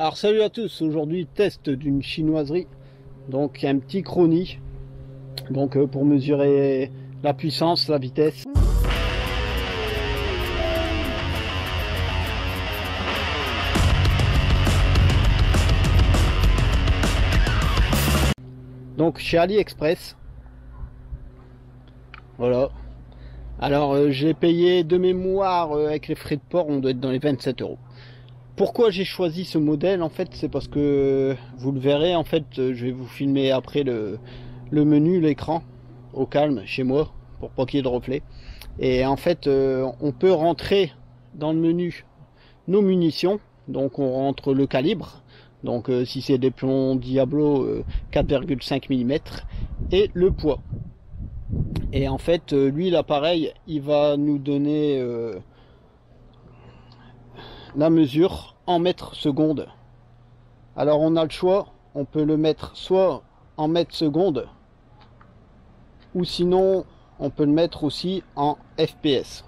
Alors salut à tous, aujourd'hui test d'une chinoiserie, donc un petit chrony, donc pour mesurer la puissance, la vitesse. Donc chez AliExpress, voilà. Alors j'ai payé de mémoire avec les frais de port, on doit être dans les 27 €. Pourquoi j'ai choisi ce modèle? En fait, c'est parce que vous le verrez, en fait, je vais vous filmer après le menu, l'écran, au calme, chez moi, pour pas qu'il y ait de reflets. Et en fait, on peut rentrer dans le menu nos munitions, donc on rentre le calibre, donc si c'est des plombs Diablo 4,5 mm, et le poids. Et en fait, lui, l'appareil, il va nous donner la mesure en mètres secondes. Alors on a le choix, on peut le mettre soit en mètres secondes, ou sinon on peut le mettre aussi en FPS.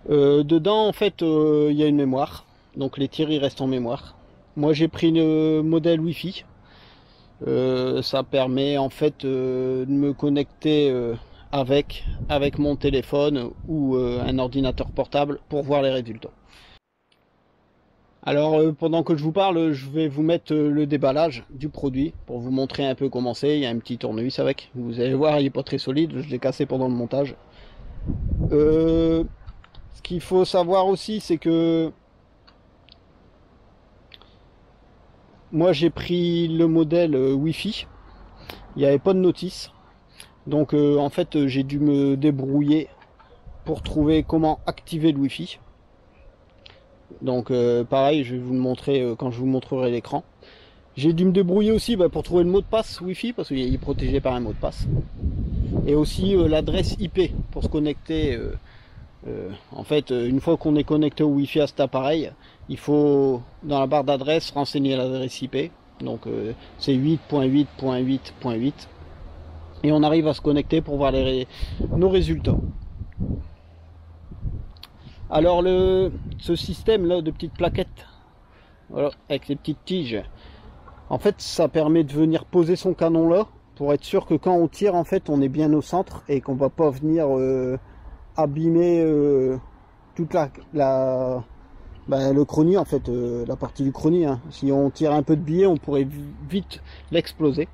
Dedans en fait il y a une mémoire, donc les tirs ils restent en mémoire. Moi j'ai pris le modèle Wi-Fi, ça permet en fait de me connecter avec mon téléphone ou un ordinateur portable pour voir les résultats. Alors pendant que je vous parle, je vais vous mettre le déballage du produit pour vous montrer un peu comment c'est. Il y a un petit tournevis avec, vous allez voir, il n'est pas très solide, je l'ai cassé pendant le montage. Ce qu'il faut savoir aussi, c'est que moi j'ai pris le modèle Wi-Fi, il n'y avait pas de notice. Donc en fait j'ai dû me débrouiller pour trouver comment activer le Wi-Fi. Donc pareil, je vais vous le montrer quand je vous montrerai l'écran. J'ai dû me débrouiller aussi pour trouver le mot de passe Wi-Fi, parce qu'il est protégé par un mot de passe. Et aussi l'adresse IP pour se connecter. En fait, une fois qu'on est connecté au Wi-Fi à cet appareil, il faut dans la barre d'adresse renseigner l'adresse IP. Donc c'est 8.8.8.8. Et on arrive à se connecter pour voir nos résultats. Alors ce système là de petites plaquettes, voilà, avec les petites tiges, en fait ça permet de venir poser son canon là pour être sûr que quand on tire en fait on est bien au centre et qu'on va pas venir abîmer toute le chrony, en fait la partie du chrony, hein. Si on tire un peu de billet on pourrait vite l'exploser.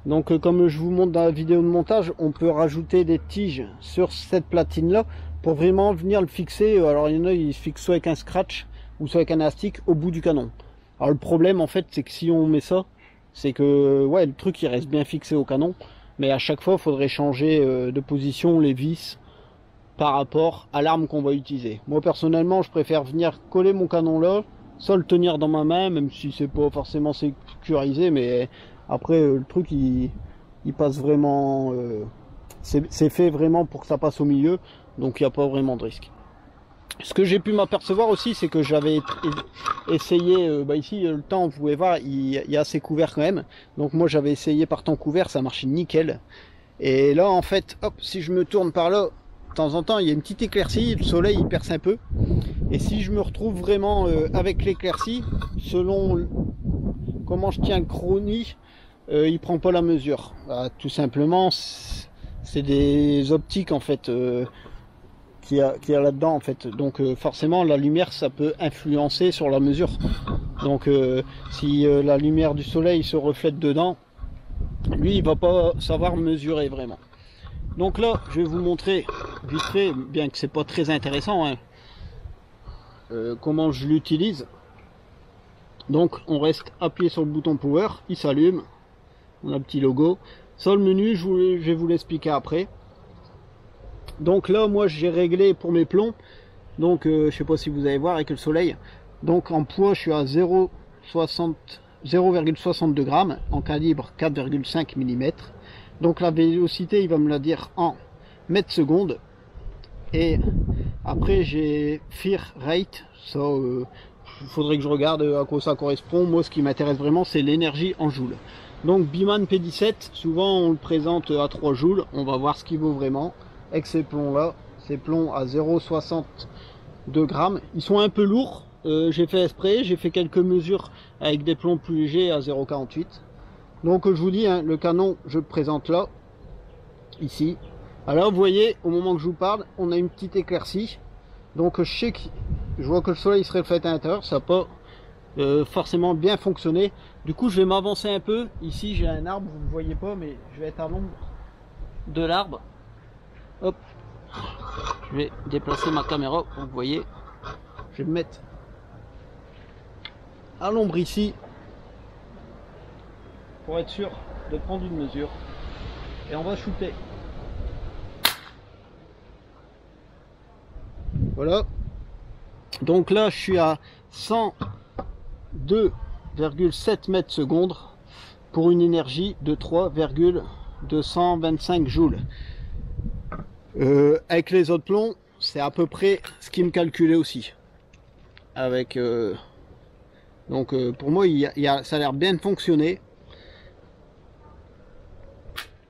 Donc comme je vous montre dans la vidéo de montage, on peut rajouter des tiges sur cette platine là pour vraiment venir le fixer. Alors il y en a, il se fixe soit avec un scratch ou soit avec un élastique au bout du canon. Alors le problème en fait c'est que si on met ça, c'est que ouais, le truc il reste bien fixé au canon, mais à chaque fois il faudrait changer de position les vis par rapport à l'arme qu'on va utiliser. Moi personnellement je préfère venir coller mon canon là, sans le tenir dans ma main, même si c'est pas forcément sécurisé, mais après le truc il passe vraiment, c'est fait vraiment pour que ça passe au milieu, donc il n'y a pas vraiment de risque. Ce que j'ai pu m'apercevoir aussi, c'est que j'avais essayé, ici le temps, vous pouvez voir, il y a assez couvert quand même, donc moi j'avais essayé par temps couvert, ça marchait nickel. Et là en fait, hop, si je me tourne par là, de temps en temps il y a une petite éclaircie, le soleil il perce un peu, et si je me retrouve vraiment avec l'éclaircie, selon comment je tiens le chrony, il prend pas la mesure. Tout simplement c'est des optiques en fait qu'il y a là-dedans en fait, donc forcément la lumière ça peut influencer sur la mesure. Donc si la lumière du soleil se reflète dedans, lui il va pas savoir mesurer vraiment. Donc là je vais vous montrer vite fait, bien que c'est pas très intéressant, hein, comment je l'utilise. Donc on reste appuyé sur le bouton power, il s'allume, on a le petit logo. Ça, le menu je vais vous l'expliquer après. Donc là moi j'ai réglé pour mes plombs, donc je sais pas si vous allez voir avec le soleil, donc en poids je suis à 0,62 grammes, en calibre 4,5 mm. Donc la vélocité il va me la dire en mètres secondes, et après j'ai fire rate, ça il faudrait que je regarde à quoi ça correspond. Moi ce qui m'intéresse vraiment c'est l'énergie en joules. Donc Biman P17, souvent on le présente à 3 joules, on va voir ce qu'il vaut vraiment. Avec ces plombs là, ces plombs à 0,62 grammes. Ils sont un peu lourds, j'ai fait exprès, j'ai fait quelques mesures avec des plombs plus légers à 0,48. Donc je vous dis, hein, le canon, je le présente là, ici. Alors vous voyez, au moment que je vous parle, on a une petite éclaircie. Donc je vois que le soleil se reflète à l'intérieur, ça n'a pas forcément bien fonctionné. Du coup je vais m'avancer un peu. Ici j'ai un arbre, vous ne le voyez pas, mais je vais être à l'ombre de l'arbre. Hop, je vais déplacer ma caméra pour que vous voyez. Je vais me mettre à l'ombre ici pour être sûr de prendre une mesure. Et on va shooter. Voilà. Donc là, je suis à 102,7 mètres secondes pour une énergie de 3,225 joules. Avec les autres plombs, c'est à peu près ce qui me calculait aussi. Avec donc pour moi, ça a l'air bien de fonctionner.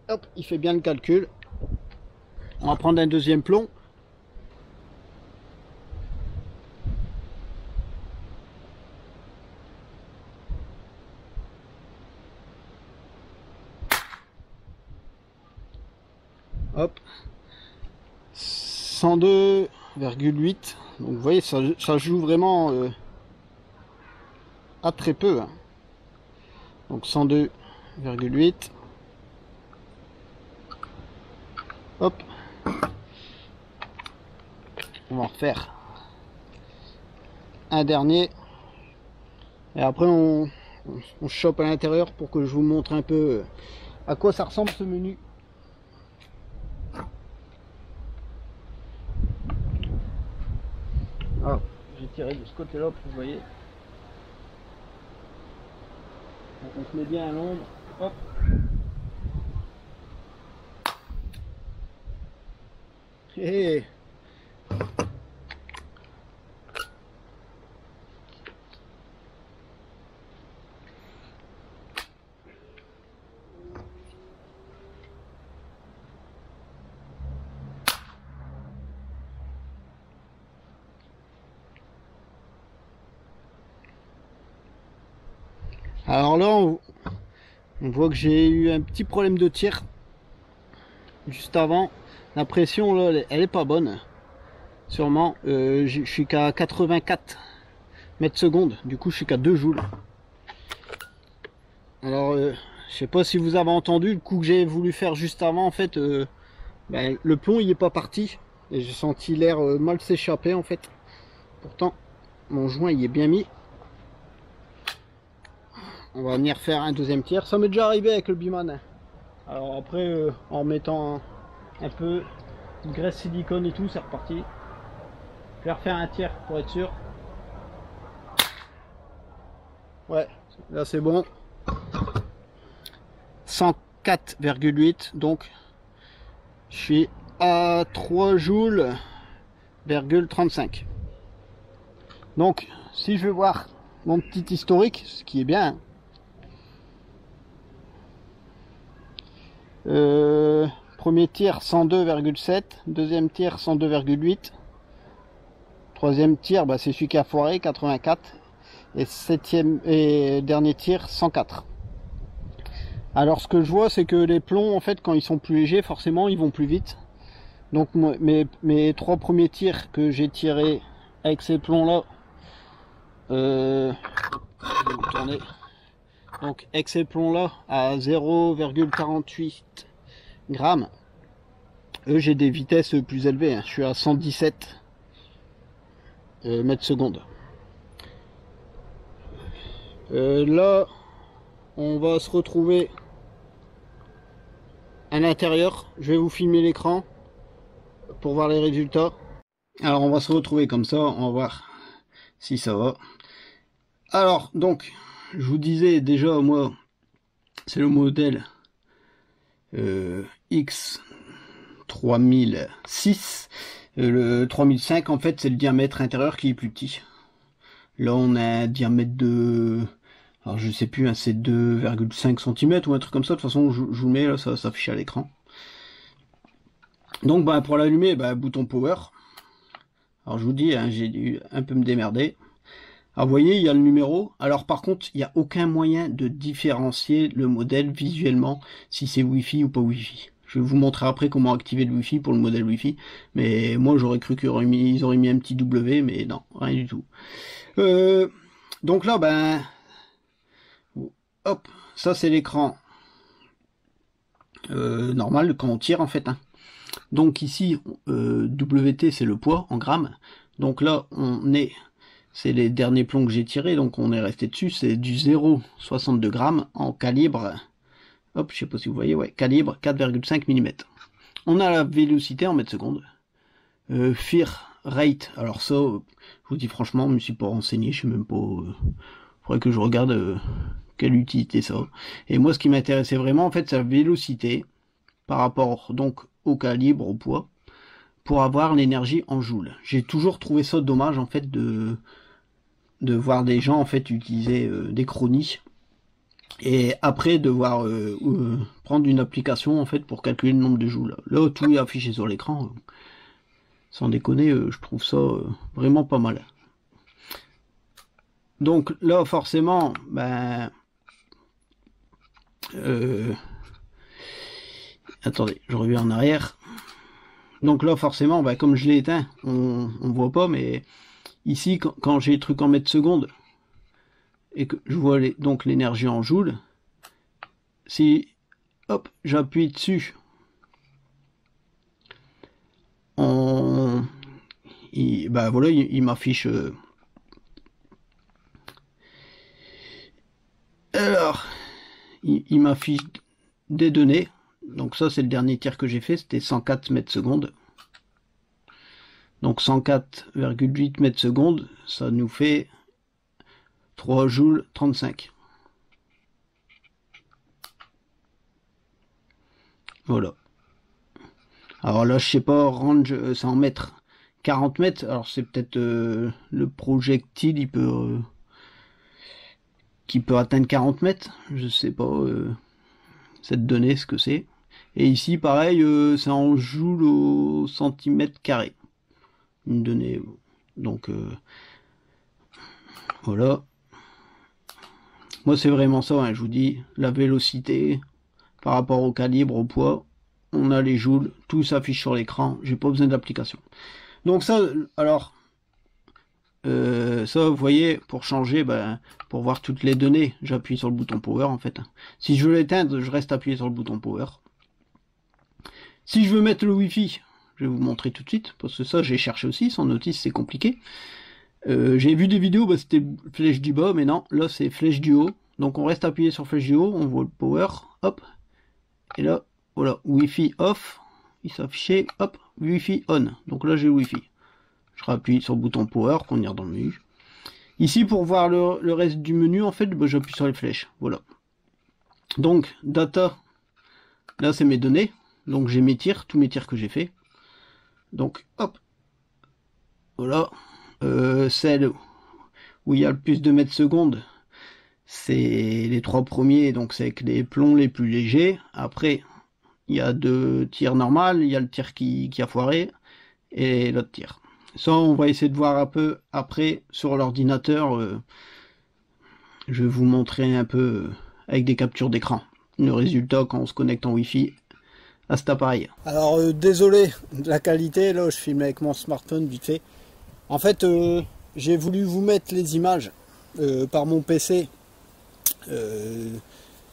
Hop, il fait bien le calcul. On va prendre un deuxième plomb. Hop, 102,8. Donc vous voyez, ça joue vraiment à très peu. Hein. Donc 102,8. Hop. On va en refaire un dernier. Et après on chope à l'intérieur pour que je vous montre un peu à quoi ça ressemble ce menu. Ah, j'ai tiré de ce côté-là pour que vous voyez. On se met bien à l'ombre. Hop. Et alors là, on voit que j'ai eu un petit problème de tir juste avant. La pression là, elle est pas bonne. Sûrement, je suis qu'à 84 mètres secondes. Du coup, je suis qu'à 2 joules. Alors, je sais pas si vous avez entendu le coup que j'ai voulu faire juste avant. En fait, ben, le plomb il est pas parti et j'ai senti l'air mal s'échapper en fait. Pourtant, mon joint il est bien mis. On va venir faire un deuxième tir. Ça m'est déjà arrivé avec le Biman. Alors après, en mettant un peu de graisse silicone et tout, c'est reparti. Je vais refaire un tir pour être sûr. Ouais, là c'est bon. 104,8, donc je suis à 3 joules,35. Donc si je vais voir mon petit historique, ce qui est bien. Premier tir 102,7, deuxième tir 102,8, troisième tir bah, c'est celui qui a foiré 84 et septième et dernier tir 104. Alors ce que je vois c'est que les plombs en fait quand ils sont plus légers forcément ils vont plus vite. Donc mes 3 premiers tirs que j'ai tirés avec ces plombs là, je vais me tourner. Donc avec ces plombs là à 0,48 grammes, j'ai des vitesses plus élevées, hein. Je suis à 117 mètres secondes. Là on va se retrouver à l'intérieur. Je vais vous filmer l'écran pour voir les résultats. Alors on va se retrouver comme ça, on va voir si ça va. Alors donc je vous disais déjà, moi c'est le modèle X3006. Le 3005 en fait c'est le diamètre intérieur qui est plus petit. Là on a un diamètre de, alors je sais plus, hein, c'est 2,5 cm ou un truc comme ça. De toute façon je vous le mets là, ça s'affiche à l'écran. Donc bah, pour l'allumer, bah, bouton power. Alors je vous dis, hein, j'ai dû un peu me démerder. Alors vous voyez, il y a le numéro. Alors par contre, il n'y a aucun moyen de différencier le modèle visuellement, si c'est Wi-Fi ou pas Wi-Fi. Je vais vous montrer après comment activer le Wi-Fi pour le modèle Wi-Fi. Mais moi j'aurais cru qu'ils auraient mis un petit W, mais non, rien du tout. Donc là, ben... hop, ça c'est l'écran normal quand on tire en fait. Hein. Donc ici, WT c'est le poids en grammes. Donc là, c'est les derniers plombs que j'ai tirés, donc on est resté dessus, c'est du 0,62 grammes en calibre, hop, je sais pas si vous voyez, ouais, calibre 4,5 mm. On a la vélocité en mètres secondes. Fire rate, alors ça, je vous dis franchement, je me suis pas renseigné, je sais même pas, faudrait que je regarde quelle utilité ça. Et moi, ce qui m'intéressait vraiment, en fait, c'est la vélocité par rapport donc au calibre, au poids, pour avoir l'énergie en joules. J'ai toujours trouvé ça dommage, en fait, de voir des gens, en fait, utiliser des chronies et après devoir prendre une application, en fait, pour calculer le nombre de joules. Là, tout est affiché sur l'écran. Sans déconner, je trouve ça vraiment pas mal. Donc là, forcément, ben... attendez, je reviens en arrière. Donc là, forcément, ben, comme je l'ai éteint, on voit pas, mais ici, quand j'ai le truc en mètres secondes, et que je vois donc l'énergie en joules, si, hop, j'appuie dessus, ben voilà, il m'affiche... alors, il m'affiche des données. Donc ça, c'est le dernier tir que j'ai fait, c'était 104 mètres secondes. Donc 104,8 mètres secondes, ça nous fait 3 joules 35. Voilà. Alors là, je sais pas, range, c'est en mètres. 40 mètres, alors c'est peut-être le projectile, qui peut atteindre 40 mètres, je sais pas cette donnée ce que c'est. Et ici pareil, c'est en joules au centimètre carré, une donnée. Donc voilà. Moi c'est vraiment ça, hein, je vous dis, la vélocité par rapport au calibre, au poids, on a les joules, tout s'affiche sur l'écran, j'ai pas besoin d'application. Donc ça, alors ça, vous voyez, pour changer, ben, pour voir toutes les données, j'appuie sur le bouton power en fait. Si je veux l'éteindre, je reste appuyé sur le bouton power. Si je veux mettre le Wi-Fi, je vais vous montrer tout de suite, parce que ça j'ai cherché aussi, sans notice c'est compliqué. J'ai vu des vidéos, bah, c'était flèche du bas, mais non, là c'est flèche du haut. Donc on reste appuyé sur flèche du haut, on voit le power, hop, et là, voilà, Wi-Fi off, il s'affichait, hop, Wi-Fi on. Donc là j'ai Wi-Fi. Je rappuie sur le bouton power pour venir dans le menu. Ici, pour voir le reste du menu, en fait, bah, j'appuie sur les flèches. Voilà. Donc, data, là, c'est mes données. Donc, j'ai mes tirs, tous mes tirs que j'ai fait. Donc, hop. Voilà. Celle où il y a le plus de mètres secondes, c'est les 3 premiers. Donc, c'est avec les plombs les plus légers. Après, il y a 2 tirs normales. Il y a le tir qui a foiré. Et l'autre tir. Ça, on va essayer de voir un peu après sur l'ordinateur. Je vais vous montrer un peu avec des captures d'écran le résultat quand on se connecte en Wi-Fi à cet appareil. Alors désolé de la qualité, là je filme avec mon smartphone vite fait. En fait, j'ai voulu vous mettre les images par mon PC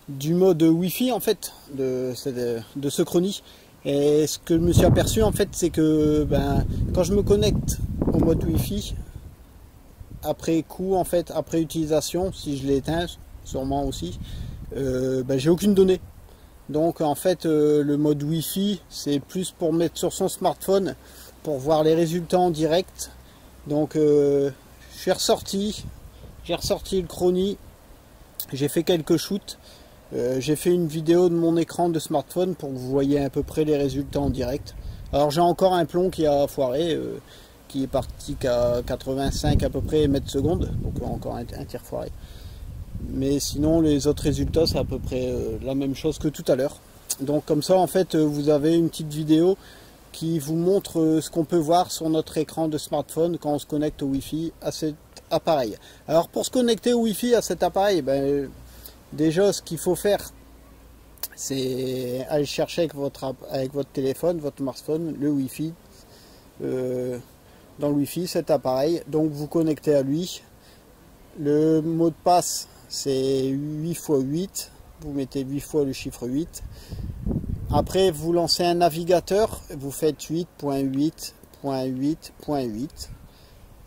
du mode Wi-Fi en fait de ce Chronie. Et ce que je me suis aperçu en fait, c'est que ben, quand je me connecte au mode Wi-Fi, après coup en fait, après utilisation, si je l'éteins, sûrement aussi, ben, j'ai aucune donnée. Donc en fait, le mode Wi-Fi, c'est plus pour mettre sur son smartphone, pour voir les résultats en direct. Donc j'ai ressorti le Chronie, j'ai fait quelques shoots. J'ai fait une vidéo de mon écran de smartphone pour que vous voyez à peu près les résultats en direct. Alors j'ai encore un plomb qui a foiré, qui est parti qu'à 85 à peu près mètres secondes, donc encore un tir foiré. Mais sinon les autres résultats c'est à peu près la même chose que tout à l'heure. Donc comme ça en fait vous avez une petite vidéo qui vous montre ce qu'on peut voir sur notre écran de smartphone quand on se connecte au Wi-Fi à cet appareil. Alors pour se connecter au Wi-Fi à cet appareil, ben, déjà ce qu'il faut faire, c'est aller chercher avec votre téléphone, votre smartphone, le Wi-Fi, dans le Wi-Fi, cet appareil. Donc vous connectez à lui. Le mot de passe, c'est 8 x 8. Vous mettez 8 fois le chiffre 8. Après, vous lancez un navigateur. Vous faites 8.8.8.8.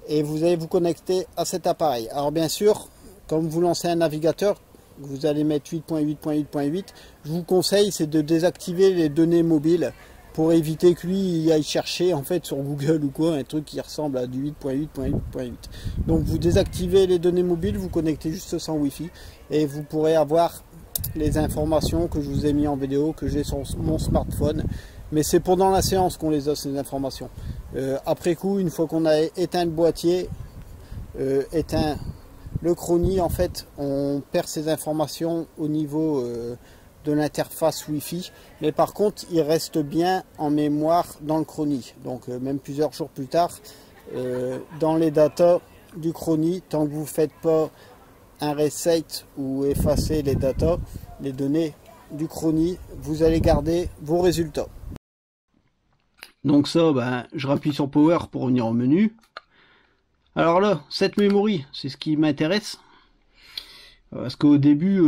Et vous allez vous connecter à cet appareil. Alors bien sûr, comme vous lancez un navigateur, vous allez mettre 8.8.8.8. Je vous conseille, c'est de désactiver les données mobiles pour éviter que lui il aille chercher en fait sur Google ou quoi un truc qui ressemble à du 8.8.8.8. Donc vous désactivez les données mobiles, vous connectez juste sans Wi-Fi et vous pourrez avoir les informations que je vous ai mis en vidéo, que j'ai sur mon smartphone. Mais c'est pendant la séance qu'on les a, ces informations. Après coup, une fois qu'on a éteint le boîtier, éteint le Chrony, en fait, on perd ces informations au niveau de l'interface Wi-Fi. Mais par contre, il reste bien en mémoire dans le Chrony. Donc même plusieurs jours plus tard, dans les datas du Chrony, tant que vous ne faites pas un reset ou effacer les datas, les données du Chrony, vous allez garder vos résultats. Donc ça, ben, je rappuie sur Power pour revenir au menu. Alors là, cette memory, c'est ce qui m'intéresse. Parce qu'au début,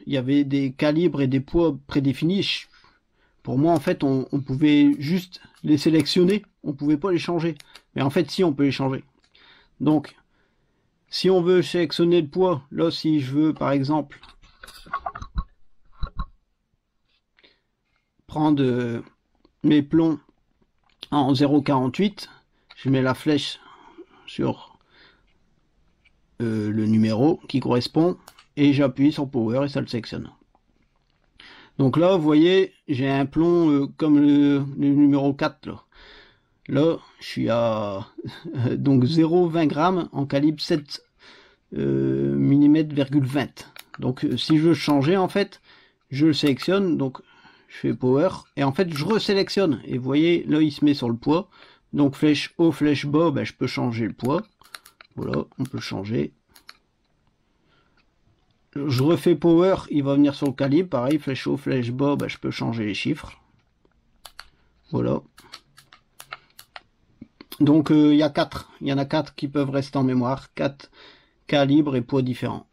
il y avait des calibres et des poids prédéfinis. Pour moi, en fait, on pouvait juste les sélectionner. On pouvait pas les changer. Mais en fait, si, on peut les changer. Donc, si on veut sélectionner le poids, là, si je veux, par exemple, prendre mes plombs en 0,48, je mets la flèche sur le numéro qui correspond et j'appuie sur Power et ça le sélectionne. Donc là, vous voyez, j'ai un plomb comme le numéro 4 là. Là, je suis à donc 0,20 grammes en calibre 7 mm,20. Donc si je veux changer, en fait, je le sélectionne, donc je fais Power et en fait je resélectionne et vous voyez là il se met sur le poids. Donc flèche haut, flèche bas, ben, je peux changer le poids. Voilà, on peut changer. Je refais Power, il va venir sur le calibre, pareil, flèche haut, flèche bas, ben, je peux changer les chiffres. Voilà. Donc il y en a 4 qui peuvent rester en mémoire, 4 calibres et poids différents.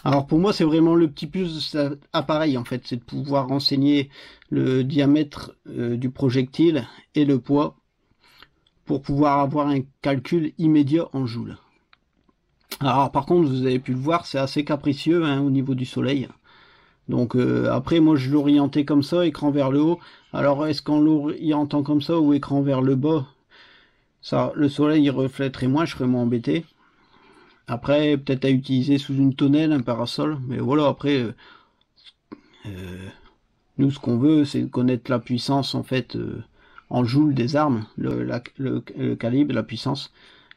Alors pour moi c'est vraiment le petit plus de cet appareil en fait, c'est de pouvoir renseigner le diamètre du projectile et le poids pour pouvoir avoir un calcul immédiat en joules. Alors par contre vous avez pu le voir, c'est assez capricieux hein, au niveau du soleil. Donc après moi je l'orientais comme ça, écran vers le haut. Alors est-ce qu'en l'orientant comme ça ou écran vers le bas, ça, le soleil il reflèterait moins, je serais moins embêté. Après, peut-être à utiliser sous une tonnelle, un parasol. Mais voilà, après, nous, ce qu'on veut, c'est connaître la puissance, en fait, en joules des armes, le calibre, la puissance.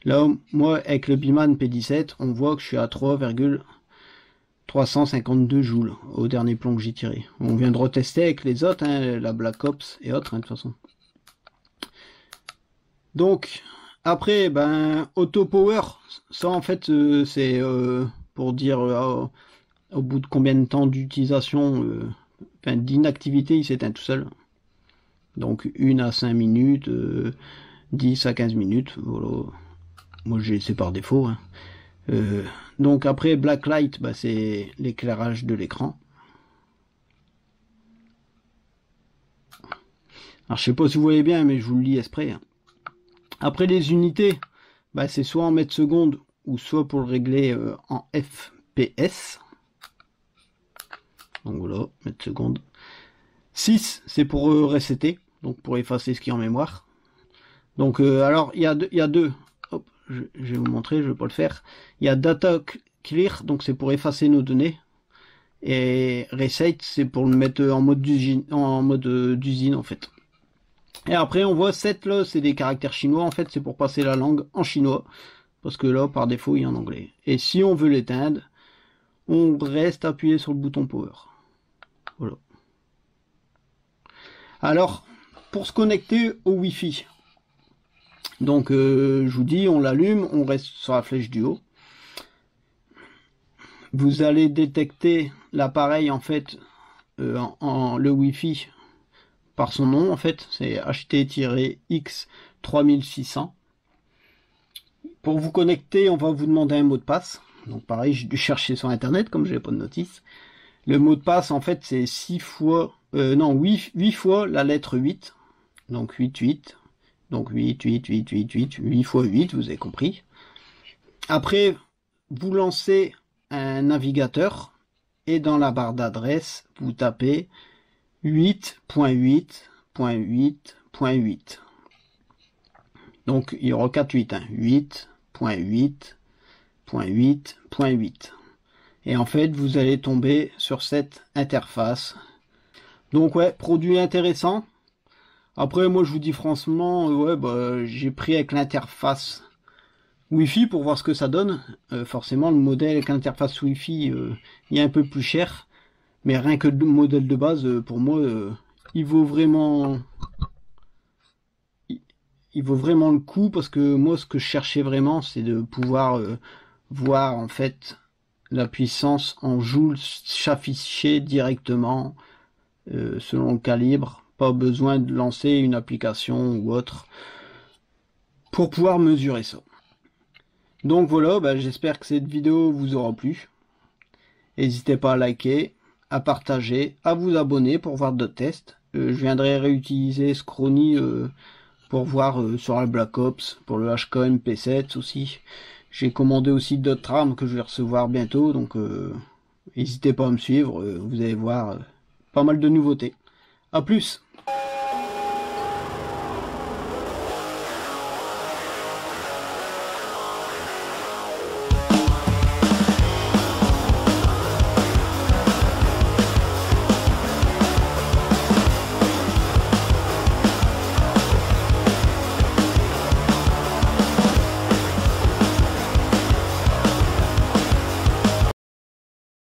Là, moi, avec le Biman P17, on voit que je suis à 3,352 joules au dernier plomb que j'ai tiré. On vient de retester avec les autres, hein, la Black Ops et autres, hein, de toute façon. Donc... Après, ben, Auto Power, ça en fait, c'est pour dire au bout de combien de temps d'utilisation, enfin, d'inactivité, il s'éteint tout seul. Donc 1 à 5 minutes, 10 à 15 minutes, voilà. Moi c'est par défaut. Hein. Donc après, Blacklight, bah, c'est l'éclairage de l'écran. Alors je sais pas si vous voyez bien, mais je vous le lis exprès. Hein. Après les unités, bah, c'est soit en mètres secondes ou soit pour le régler en FPS. Donc voilà, mètres secondes. 6, c'est pour resetter, donc pour effacer ce qui est en mémoire. Donc alors il y a deux. Hop, je vais vous montrer, je vais pas le faire. Il y a Data Clear, donc c'est pour effacer nos données. Et Reset, c'est pour le mettre en mode d'usine en fait. Et après on voit 7 là, c'est des caractères chinois, en fait c'est pour passer la langue en chinois, parce que là par défaut il est en anglais. Et si on veut l'éteindre, on reste appuyé sur le bouton Power. Voilà. Alors, pour se connecter au Wi-Fi, donc je vous dis, on l'allume, on reste sur la flèche du haut. Vous allez détecter l'appareil en fait le Wi-Fi par son nom en fait, c'est HT-X3600. Pour vous connecter, on va vous demander un mot de passe. Donc pareil, j'ai dû chercher sur internet comme j'ai pas de notice. Le mot de passe en fait c'est 8 fois la lettre 8. Donc 8. Donc 8 fois 8, vous avez compris. Après, vous lancez un navigateur et dans la barre d'adresse, vous tapez 8.8.8.8. Donc il y aura 4 8, 8.8.8.8. Et en fait, vous allez tomber sur cette interface. Donc ouais, produit intéressant. Après, moi je vous dis franchement, j'ai pris avec l'interface Wi-Fi pour voir ce que ça donne. Forcément, le modèle avec l'interface Wi-Fi, il est un peu plus cher. Mais rien que le modèle de base, pour moi, il vaut vraiment le coup, parce que moi, ce que je cherchais vraiment, c'est de pouvoir voir en fait la puissance en joules s'afficher directement selon le calibre. Pas besoin de lancer une application ou autre pour pouvoir mesurer ça. Donc voilà, j'espère que cette vidéo vous aura plu. N'hésitez pas à liker, à partager, à vous abonner pour voir d'autres tests. Je viendrai réutiliser ce Chrony pour voir sur la Black Ops, pour le HK MP7 aussi. J'ai commandé aussi d'autres armes que je vais recevoir bientôt, donc n'hésitez pas à me suivre, vous allez voir pas mal de nouveautés. A plus!